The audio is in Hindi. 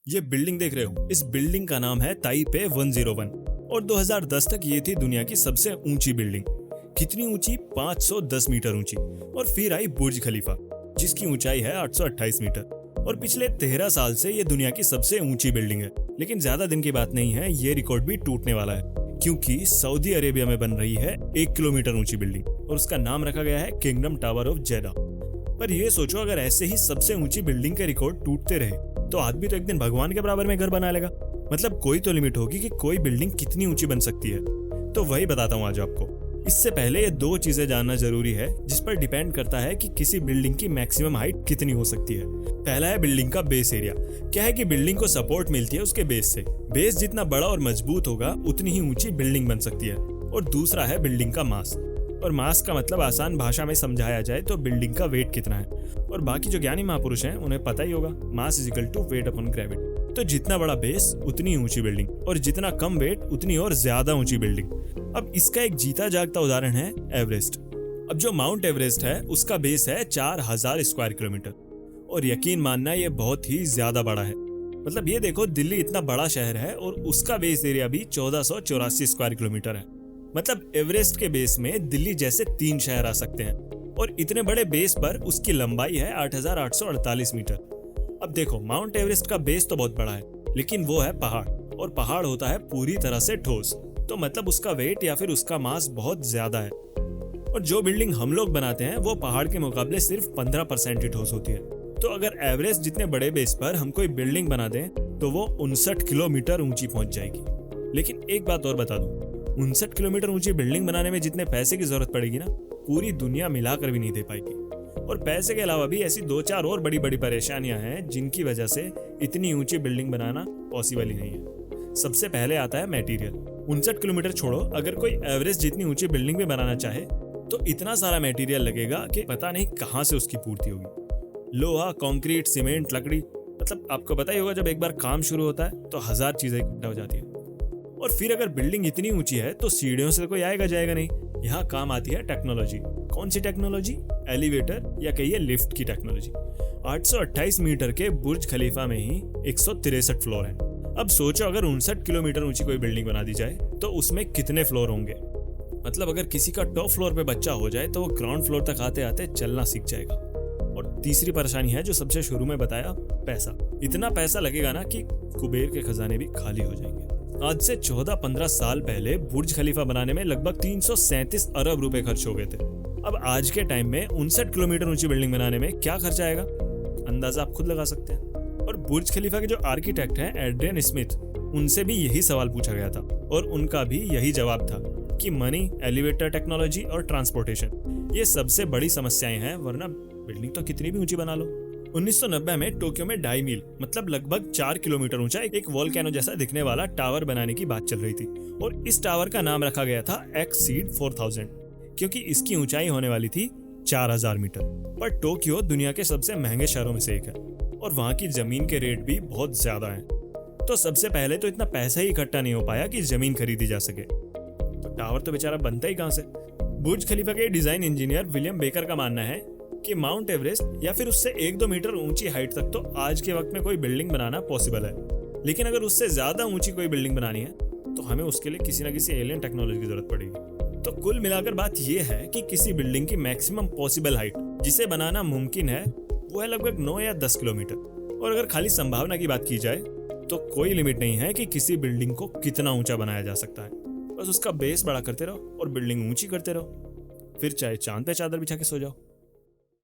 ये बिल्डिंग देख रहे हो, इस बिल्डिंग का नाम है ताइपे 101 और 2010 तक ये थी दुनिया की सबसे ऊंची बिल्डिंग। कितनी ऊंची? 510 मीटर ऊंची। और फिर आई बुर्ज खलीफा जिसकी ऊंचाई है 828 मीटर और पिछले 13 साल से ये दुनिया की सबसे ऊंची बिल्डिंग है। लेकिन ज्यादा दिन की बात नहीं है, ये रिकॉर्ड भी टूटने वाला है क्योंकि सऊदी अरेबिया में बन रही है 1 किलोमीटर ऊंची बिल्डिंग और उसका नाम रखा गया है किंगडम टावर ऑफ जेडा। पर ये सोचो, अगर ऐसे ही सबसे ऊंची बिल्डिंग के रिकॉर्ड टूटते रहे तो आदमी तो एक दिन भगवान के बराबर में घर बना लेगा। मतलब कोई तो लिमिट होगी कि कोई बिल्डिंग कितनी ऊंची बन सकती है। तो वही बताता हूँ आज आपको। इससे पहले ये 2 चीजें जानना जरूरी है जिस पर डिपेंड करता है कि किसी बिल्डिंग की मैक्सिमम हाइट कितनी हो सकती है। पहला है बिल्डिंग का बेस एरिया। क्या है कि बिल्डिंग को सपोर्ट मिलती है उसके बेस से। बेस जितना बड़ा और मजबूत होगा उतनी ही ऊंची बिल्डिंग बन सकती है। और दूसरा है बिल्डिंग का मास। और मास का मतलब आसान भाषा में समझाया जाए तो बिल्डिंग का वेट कितना है। और बाकी जो ज्ञानी महापुरुष हैं उन्हें पता ही होगा, mass is equal to weight upon gravity. तो जितना बड़ा बेस उतनी ऊंची बिल्डिंग और जितना कम वेट उतनी और ज्यादा ऊंची बिल्डिंग। अब इसका एक जीता जागता उदाहरण है एवरेस्ट। अब जो माउंट एवरेस्ट है उसका बेस है 4000 स्क्वायर किलोमीटर और यकीन मानना ये बहुत ही ज्यादा बड़ा है। मतलब ये देखो, दिल्ली इतना बड़ा शहर है और उसका बेस एरिया भी 1484 स्क्वायर किलोमीटर है। मतलब एवरेस्ट के बेस में दिल्ली जैसे 3 शहर आ सकते हैं और इतने बड़े बेस पर उसकी लंबाई है 8848 मीटर। अब देखो, माउंट एवरेस्ट का बेस तो बहुत बड़ा है लेकिन वो है पहाड़ और पहाड़ होता है पूरी तरह से ठोस। तो मतलब उसका वेट या फिर उसका मास बहुत ज्यादा है। और जो बिल्डिंग हम लोग बनाते हैं वो पहाड़ के मुकाबले सिर्फ 15% ही ठोस होती है। तो अगर एवरेस्ट जितने बड़े बेस पर हम कोई बिल्डिंग बना दें तो वो 59 किलोमीटर ऊंची पहुंच जाएगी। लेकिन एक बात और बता दूं, 59 किलोमीटर ऊंची बिल्डिंग बनाने में जितने पैसे की जरूरत पड़ेगी ना, पूरी दुनिया मिलाकर भी नहीं दे पाएगी। और पैसे के अलावा भी ऐसी 2-4 और बड़ी बड़ी परेशानियां हैं जिनकी वजह से इतनी ऊंची बिल्डिंग बनाना पॉसिबल ही नहीं है। सबसे पहले आता है मटेरियल। 59 किलोमीटर छोड़ो, अगर कोई एवरेस्ट जितनी ऊंची बिल्डिंग भी बनाना चाहे तो इतना सारा मटेरियल लगेगा कि पता नहीं कहां से उसकी पूर्ति होगी। लोहा, कंक्रीट, सीमेंट, लकड़ी, मतलब आपको पता ही होगा जब एक बार काम शुरू होता है तो 1000 चीजें इकट्ठा हो जाती है। और फिर अगर बिल्डिंग इतनी ऊंची है तो सीढ़ियों से कोई आएगा जाएगा नहीं। यहाँ काम आती है टेक्नोलॉजी। कौन सी टेक्नोलॉजी? एलिवेटर या कहिए लिफ्ट की टेक्नोलॉजी। 828 मीटर के बुर्ज खलीफा में ही 163 फ्लोर हैं। अब सोचो, अगर 59 किलोमीटर ऊंची कोई बिल्डिंग बना दी जाए तो उसमें कितने फ्लोर होंगे। मतलब अगर किसी का टॉप फ्लोर पे बच्चा हो जाए तो वो ग्राउंड फ्लोर तक आते आते चलना सीख जाएगा। और तीसरी परेशानी है जो सबसे शुरू में बताया, पैसा। इतना पैसा लगेगा ना कि कुबेर के खजाने भी खाली हो जाएंगे। आज से 14-15 साल पहले बुर्ज खलीफा बनाने में लगभग 337 अरब रुपए खर्च हो गए थे। अब आज के टाइम में 59 किलोमीटर ऊंची बिल्डिंग बनाने में क्या खर्च आएगा, अंदाजा आप खुद लगा सकते हैं। और बुर्ज खलीफा के जो आर्किटेक्ट हैं एड्रियन स्मिथ, उनसे भी यही सवाल पूछा गया था और उनका भी यही जवाब था कि मनी, एलिवेटर टेक्नोलॉजी और ट्रांसपोर्टेशन ये सबसे बड़ी समस्याएं हैं, वरना बिल्डिंग तो कितनी भी ऊंची बना लो। 1990 में टोक्यो में डाई मील, मतलब लगभग 4 किलोमीटर ऊंचा एक वोल्केनो जैसा दिखने वाला टावर बनाने की बात चल रही थी और इस टावर का नाम रखा गया था एक्सीड 4000 क्योंकि इसकी ऊंचाई होने वाली थी 4000 मीटर। पर टोक्यो दुनिया के सबसे महंगे शहरों में से एक है और वहाँ की जमीन के रेट भी बहुत ज्यादा हैं। तो सबसे पहले तो इतना पैसा ही इकट्ठा नहीं हो पाया कि जमीन खरीदी जा सके, तो टावर तो बेचारा बनता ही कहाँ से। बुर्ज खलीफा के डिजाइन इंजीनियर विलियम बेकर का मानना है कि माउंट एवरेस्ट या फिर उससे 1-2 मीटर ऊंची हाइट तक तो आज के वक्त में कोई बिल्डिंग बनाना पॉसिबल है। लेकिन अगर उससे ज्यादा ऊंची कोई बिल्डिंग बनानी है तो हमें उसके लिए किसी न किसी एलियन टेक्नोलॉजी की जरूरत पड़ेगी। तो कुल मिलाकर बात यह है कि किसी बिल्डिंग की मैक्सिमम पॉसिबल हाइट जिसे बनाना मुमकिन है वो है लगभग 9 या 10 किलोमीटर। और अगर खाली संभावना की बात की जाए तो कोई लिमिट नहीं है कि किसी बिल्डिंग को कितना ऊंचा बनाया जा सकता है। बस उसका बेस बड़ा करते रहो और बिल्डिंग ऊंची करते रहो, फिर चाहे चांद पे चादर बिछा के सो जाओ।